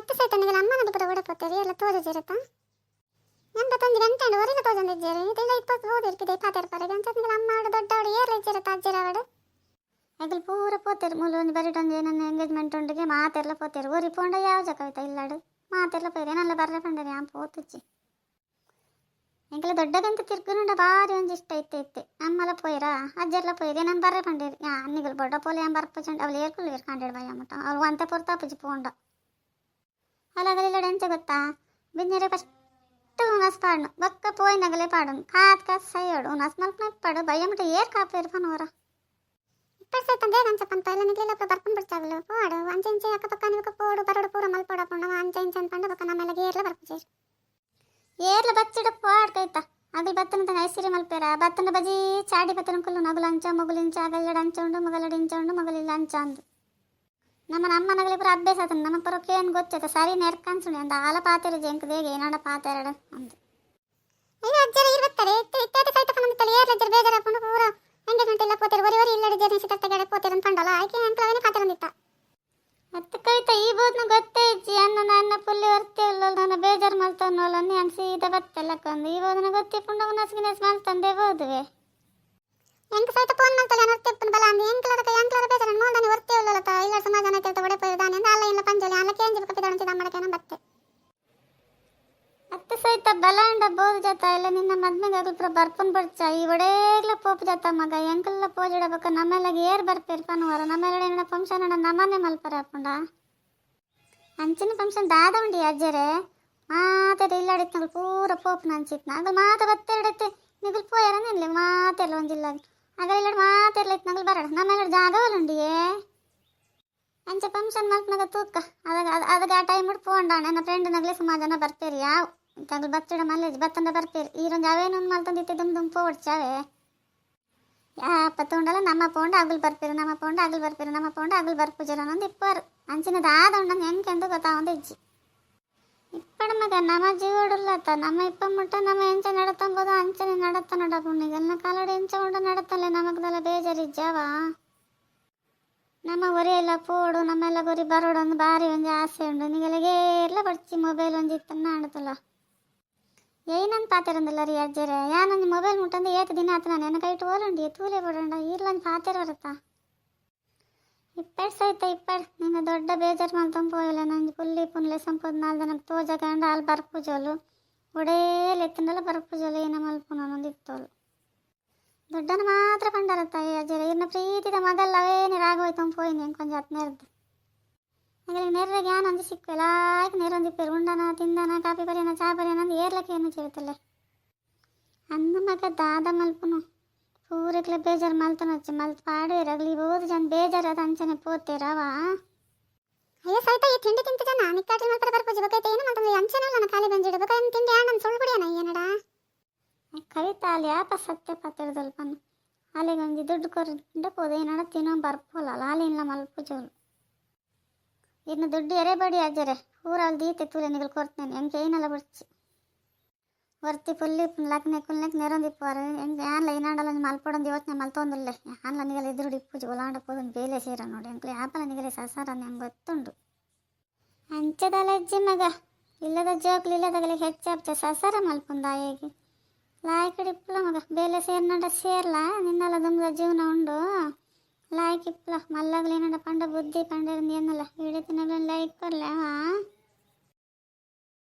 ಅತ್ತ ಸಹಿತ ನಿಮಗೆ ಅಮ್ಮನದು ಪುರ ಓಡಪೋತಾರೆ ಎಲ್ಲ ತೋಜದಿರತ್ತಾ ಎಂಬತ್ತೊಂದು ಗಂಟೆ ಹೊರಗೆ ತೋಜಂದಿದ್ದೇವೆ ಇದೆಲ್ಲ 20 ಓದಿರ್ತಿದೆ 24 ಪರಗೆ ಅಂತ ನಿಮಗೆ ಅಮ್ಮ ಅವಳು ದೊಡ್ಡವಳು ಏರ್ಲ ಇಜ್ಜಿರತ್ತ ಅಜ್ಜಿರ ಅವಳು ಅಗಲ್ ಪೂರ ಪೋತೇರು ಮೂಲ ಒಂದು ಬರಿಟೊಂದು ನನ್ನ ಎಂಗೇಜ್ಮೆಂಟ್ ಉಂಡಿಗೆ ಮಾತೆಲ್ಲ ಪೋತೇರು ಓರಿ ಪೋಂಡ ಯಾವ ಕವಿತಾ ಇಲ್ಲಾಡು ಮಾತೆಲ್ಲ ಪೋಯ್ರೆ ಏನಲ್ಲ ಬರ್ರೆ ಪಂಡರಿ ಆ ಪೋತುಚ್ಚಿ ಎಂಕಲ ದೊಡ್ಡಗಂತ ತಿರ್ಗುನುಂಡ ಬಾರಿ ಒಂದು ಇಷ್ಟ ಇತ್ತೆ ಅಮ್ಮಲ ಪೋಯ್ರಾ ಅಜ್ಜರ್ಲ ಪೋಯ್ರೆ ನಾನು ಬರ್ರೆ ಪಂಡೇರಿ ಅನ್ನಿಗಲ್ ಬೊಡ್ಡ ಪೋಲೆ ಏನು ಬರ್ಪುಚಂಡು ಅವಳು ಏರ್ಕುಲ್ ಕಾಂಡೇಡು ಬಾಯಿ ಅಮ್ಮಟ ಅವ್ಳು ಅಂತೆ ಪೊರ್ತಾಪುಜಿ ಪೋಂಡ ಅಲಾಗಲಿಲ್ಲಡೆ ಎಂಚ ಗೊತ್ತಾ ಬಿನ್ನೆರೆ ಫಸ್ಟ್ ಉನಸ್ ಪಾಡ್ನು ಬೊಕ್ಕ ಪೋಯ್ನಗಲೇ ಪಾಡುನು ಕಾತ್ ಸೈಯೋಡು ಉನಸ್ ಮಲ್ಪನ ಪಾಡು ಬಯ್ಯಮಟ ಏರ್ ಕಾಪೇರು ಪನೋರ ಇಪ್ಪತ್ತು ಸೈತ ಬೇಗ ಅಂಚಪ್ಪಂತ ಎಲ್ಲ ನಿಗ್ಲಿಲ್ಲ ಬರ್ಪನ್ ಬಿಡ್ಚಾಗಲು ಪೋಡು ಅಂಚೆ ಇಂಚೆ ಅಕ್ಕಪಕ್ಕ ನೀವು ಪೋಡು ಬರೋಡು ಪೂರ ಮಲ್ಪೋಡ ಪುಂಡ ಅಂಚೆ ಇಂಚೆ ಅನ್ಪಂಡು ಬೊಕ್ಕ ನಮ್ಮೆಲ್ಲ ಏರ್ಲ ಬರ್ಪುಚೇರು ಏರ್ಲ ಬಚ್ಚಿಡ ಪಾಡ್ ಕೈತ ಅಗಲ್ ಬತ್ತನ ತಂಗ ಐಸಿರಿ ಮಲ್ಪೇರ ಬತ್ತನ ಬಜಿ ಚಾಡಿ ಬತ್ತನ ಕುಲ್ಲು ನಗುಲು ಅಂಚ ಮೊಗುಲಿಂಚ ಅಗಲ್ಲಡ ಅಂಚ ಉಂಡು ಮೊಗಲಡ ಇಂಚ ಉಂಡು ಮೊಗಲಿಲ್ಲ ಅಂಚ ಅಂದು ನಮ್ಮ ನಗಲಿ ಪುರ ಅಭ್ಯಾಸ ಆತನ ನಮ್ಮ ಪುರಕ್ಕೆ ಏನು ಗೊತ್ತೈತೆ ಸರಿ ನೆರ್ಕನ್ಸುಣಿ ಅಂದ ಆಲ ಪಾತೆರ ಜಂಕ್ ದೇಗೆ ಏನಾಡ ಪಾತೆರಡ ಅಂದು ಇದು ಅಜ್ಜರ ಇರ್ತಾರೆ ಇತ್ಯಾದಿ ಕೈತ ಪನಂತಲ್ಲಿ ಏರ್ಲ ಅಜ್ಜರ ಬೇಜಾರ ಹಾಕೊಂಡು ಪೂರ ಎಂಗೇಜ್ಮೆಂಟ್ ಎಲ್ಲ ಪೋತೇರು ಒರಿ ಇಲ್ಲಡೆ ಜನ ಸಿಟ್ಟಗಡೆ ಪೋತೇರು ಅಂತ ಪಂಡಲ್ಲ ಆಯ್ಕೆ ಅಂಕಲವನೇ ಪಾತೆ ಬಂದಿತ್ತ ಹತ್ತು ಕವಿತ ಈ ಬೋದ್ನ ಗೊತ್ತೇ ಇಜ್ಜಿ ನನ್ನ ಪುಲ್ಲಿ ಹೊರ್ತೇವಲ್ಲ ನನ್ನ ಬೇಜಾರು ಮಲ್ತನ್ನೋಲ್ಲ ನಾನು ಸೀದಾ ಬತ್ತೆಲ್ಲಕ್ಕೊಂದು ಈ ಬೋದನ ಗೊತ್ತಿ ಪುಂಡ ಉನಸ್ಗಿನಸ್ ಮಲ್ತಂದೆ ಬೋದುವೆ ಎಂಕ ಸಹಿತ ಫೋನ್ ಮಲ್ತಲ್ಲ ಹೊರ್ತೆಪ್ಪನ ಬಲ ಅಂದು ಎಂಕ್ಲರ ಬೇಜಾರ ನೋಡನೆ ಹೊರ್ತೇವಲ್ಲ ಇಲ್ಲ ಸಮಾಧಾನ ಕೇಳ್ತಾ ಒಡೆ ಪೋಯ್ದಾನೆ ಅಂದ ಅಲ್ಲ ಇಲ್ಲ ಪಂಜಲಿ ಅಲ್ಲ ಕೇಂಜಿ ಕಪ್ಪಿದಾಡಂತಿದ ಅಮ್ಮಡಕ್ಕೆ ನಮ್ಮ ಬತ್ತೆ ಹತ್ತು ಸಹಿತ ಬಲಾಂಡ ಬೋದು ಜತ ಇಲ್ಲ ನಿನ್ನ ಮದ್ಮೆಗಾಗಲು ಪುರ ಬರ್ಪನ್ ಬಡ್ಚ ಈ ಒಡೇಗ್ಲ ಪೋಪು ಜತ ಮಗ ಎಂಕಲ್ಲ ಪೋಜಿಡಬೇಕ ನಮ್ಮೆಲ್ಲಾಗ ಏರ್ ಬರ್ಪೇರು ಪನ್ವರ ನಮ್ಮೆಲ್ಲ ಏನ ಫಂಕ್ಷನ್ ಅಣ್ಣ ನಮ್ಮನೆ ಮಲ್ಪರ ಹಾಕೊಂಡ ಅಂಚಿನ ಫಂಕ್ಷನ್ ದಾದ ಉಂಡಿ ಅಜ್ಜರೆ ಮಾತಾಡ ಇಲ್ಲಾಡಿತ್ ನಗಲು ಪೂರ ಪೋಪು ಅನ್ಸಿತ್ ನಗಲು ಮಾತ ಬತ್ತೆರಡೈತೆ ನಿಗಲು ಪೋಯಾರ ನಿಲ್ಲ ಮಾತೆಲ್ಲ ಒಂದಿಲ್ಲ ಆಗಲ್ಲ ಇಲ್ಲ ಮಾತೆಲ್ಲ ಇತ್ತು ನಗಲು ಬರಡ ನಮ್ಮೆಲ್ಲ ಜಾಗವಲ್ಲುಂಡಿಯೇ ಅಂಚೆ ಫಂಕ್ಷನ್ ಮಲ್ಪನಾಗ ತೂಕ ಅದಾಗ ಆ ಟೈಮ್ ಇಟ್ಟು ಪೋಂಡ ನನ್ನ ಫ್ರೆಂಡ್ ನಗಲಿ ಸುಮಾರು ಜನ ಬರ್ತೀರಿ ಯಾವ ತಗಲು ಬತ್ತಿಡ ಮಲ್ಲೇಜ್ ಬತ್ತಂದ ಬರ್ತೀರಿ ಈರೊಂದು ಅವೇನೊಂದು ಮಲ್ತಂದಿತ್ತೆ ದುಮ್ ಪೋಡ್ಚಾವೆ ಪತ್ತುಂಡಲ್ಲ ನಮ್ಮ ಪೋಂಡ ಅಗಲ್ ಬರ್ತೀರಿ ನಮ್ಮ ಪೋಂಡ ಅಗಲ್ ಬರ್ತೀರಿ ನಮ್ಮ ಪೋಂಡ ಅಗಲ್ ಬರ್ಪುಜರ ಅನ್ನೊಂದು ಇಪ್ಪರು ಅಂಚಿನದು ಆದ ಉಂಡಂದು ಹೆಂಗೆಂದು ಗೊತ್ತಾ ಒಂದು ಇಜ್ಜಿ ಇಪ್ಪಡ ಮಗ ನಮ್ಮ ಜೀವಡುಲ್ಲತ್ತ ನಮ್ಮ ಇಪ್ಪ ಮುಟ್ಟ ನಮ್ಮ ಎಂಚ ನಡತಂಬೋದು ಅಂಚನೆ ನಡತ್ತ ನಡಪುಣ್ಣಿಗೆಲ್ಲ ಕಾಲಡೆ ಎಂಚ ಉಂಡ ನಡತ್ತಲ್ಲೇ ನಮಗದೆಲ್ಲ ಬೇಜಾರಿಜ್ಜಾವ ನಮ್ಮ ಒರೆಯೆಲ್ಲ ಪೋಡು ನಮ್ಮೆಲ್ಲ ಗೊರಿ ಬರೋಡು ಒಂದು ಬಾರಿ ಒಂದು ಆಸೆ ಉಂಡು ನಿಗಲಿಗೆ ಎಲ್ಲ ಬಡ್ಚಿ ಮೊಬೈಲ್ ಒಂದು ಇತ್ತನ್ನ ಆಡುತ್ತಲ್ಲ ಏನಂತ ಪಾತಿರಂದಿಲ್ಲ ರೀ ಅಜ್ಜರೆ ಯಾನೊಂದು ಮೊಬೈಲ್ ಮುಟ್ಟಂದು ಏತು ದಿನ ಆತ ನಾನು ಕೈಟು ಓಲುಂಡಿ ತೂಲೆ ಬಿಡೋಣ ಈರ್ಲೊಂದು ಪಾತಿರ ಬರುತ್ತಾ ಇಪ್ಪಡು ಸಹಿತ ಇಪ್ಪಡು ನಿನ್ನ ದೊಡ್ಡ ಬೇಜಾರು ಮಲ್ತಂದು ಪೋಯಿಲ್ಲ ನಂಗೆ ಪುಲ್ಲಿ ಪುನ್ಲೆ ಸಂಪದ ನಾಲ್ದು ನಮ್ಗೆ ತೋಜಕಂಡು ಅಲ್ಲಿ ಬರ್ಪುಜೋಲು ಒಡೇಲಿ ಎತ್ತಿನಲ್ಲ ಬರ್ಪುಜೋಲು ಏನ ಮಲ್ಪು ನಾನೊಂದು ಇತ್ತೋಲು ದೊಡ್ಡನ ಮಾತ್ರ ಪಂಡರತ್ತ ಅಜ್ಜರ ಇನ್ನ ಪ್ರೀತಿದ ಮಗಲ್ಲ ಅವೇನೇ ರಾಗೋಯ್ತು ಪೋಯಿನಿ ಹೆಂಗೆ ಕೊಂಚ ಹತ್ತು ನೆರ್ದು ಹಾಗೆ ನೆರ್ರೆಗೆ ಯಾನೊಂದು ಸಿಕ್ಕಿಲ್ಲ ಆಯ್ಕೆ ನೆರೊಂದಿಪ್ಪೇರು ಉಂಡನ ತಿಂದನ ಕಾಫಿ ಬರೆಯನ ಚಾ ಬರೆಯನ ಅಂದು ಏರ್ಲಕ್ಕೆ ಏನು ಚಿರುತ್ತಲ್ಲ ಅಂದ ಮಗ ದಾದ ಮಲ್ಪುನು ಪೂರಕ್ಲೆ ಬೇಜಾರು ಮಲ್ತನಚ್ಚಿ ಮಲ್ತು ಪಾಡೇರಾಗಲಿ ಬೋದು ಜನ ಬೇಜಾರು ಅದು ಅಂಚನೆ ಪೋತೇರವ ಅಯ್ಯೋ ಸಹಿತ ಈ ತಿಂಡಿ ತಿಂತ ಜನ ನಿಕ್ಕಾಟಿ ಮಲ್ಪರ ಬರ್ಪುಜಿ ಬೇಕೈತೆ ಏನು ಮಾಡ್ತಾರೆ ಅಂಚನಲ್ಲ ನಾನು ಖಾಲಿ ಬಂಜಿಡಬೇಕು ಏನು ತಿಂಡಿ ಆಂಡನ್ ಸುಳ್ಳು ಕುಡಿಯೋಣ ಏನಡ ಕವಿತಾ ಅಲ್ಲಿ ಯಾಪ ಸತ್ಯ ಪತ್ತಿರದಲ್ಪನು ಅಲ್ಲಿಗೊಂದು ದುಡ್ಡು ಕೊರಂಡೆ ಪೋದು ಏನಡ ತಿನ್ನೋ ಬರ್ಪೋಲ್ಲ ಅಲ್ಲಿಲ್ಲ ಮಲ್ಪುಜೋಲು ಇನ್ನು ದುಡ್ಡು ಎರೆಬಡಿ ಅಜ್ಜರೆ ಊರಲ್ಲಿ ದೀತೆ ತೂಲೆ ನಿಗಲು ಕೊಡ್ತೇನೆ ಹೆಂಗೆ ಏನೆಲ್ಲ ಬಿಡ್ಚಿ ವರ್ತಿ ಪುಲ್ಲಿ ಲಗ್ನೆ ಕುಲ್ನೆಕ್ ನೆರೊಂದಿಪ್ಪುವಾರ ಹೆಂಗೆ ಆನ್ಲ ಏನಾಡಲ್ಲ ಮಲ್ಪೊಡೊಂದು ಯೋಚನೆ ಮಲ್ತೊಂದಿಲ್ಲ ಆನ್ಲ ನಿಗಲ ಎದುರುಡಿ ಇಪ್ಪುಜಿ ಒಲಾಂಡ ಪೋದೊಂದು ಬೇಲೆ ಸೇರ ನೋಡಿ ಅಂಕಲಿ ಆಪಲ ನಿಗಲೆ ಸಸಾರ ನಂಗೆ ಗೊತ್ತುಂಡು ಅಂಚದಲ್ಲ ಅಜ್ಜಿ ಮಗ ಇಲ್ಲದ ಜೋಕ್ಲು ಇಲ್ಲದಾಗಲಿ ಹೆಚ್ಚಾಪ್ಚ ಸಸಾರ ಮಲ್ಪುಂದ ಹೇಗೆ ಲಾಯ್ಕಡಿ ಇಪ್ಪಲ ಮಗ ಬೇಲೆ ಸೇರ್ನಂಡ ಸೇರ್ಲ ನಿನ್ನಲ್ಲ ದುಮ್ದ ಜೀವನ ಉಂಡು ಲಾಯ್ಕ್ ಇಪ್ಪಲ ಮಲ್ಲಾಗಲಿ ಏನಂಡ ಪಂಡ ಬುದ್ಧಿ ಪಂಡ ಏನಲ್ಲ ಹಿಡಿತಿನ ಲೈಕ್ ಕೊಡ್ಲೆ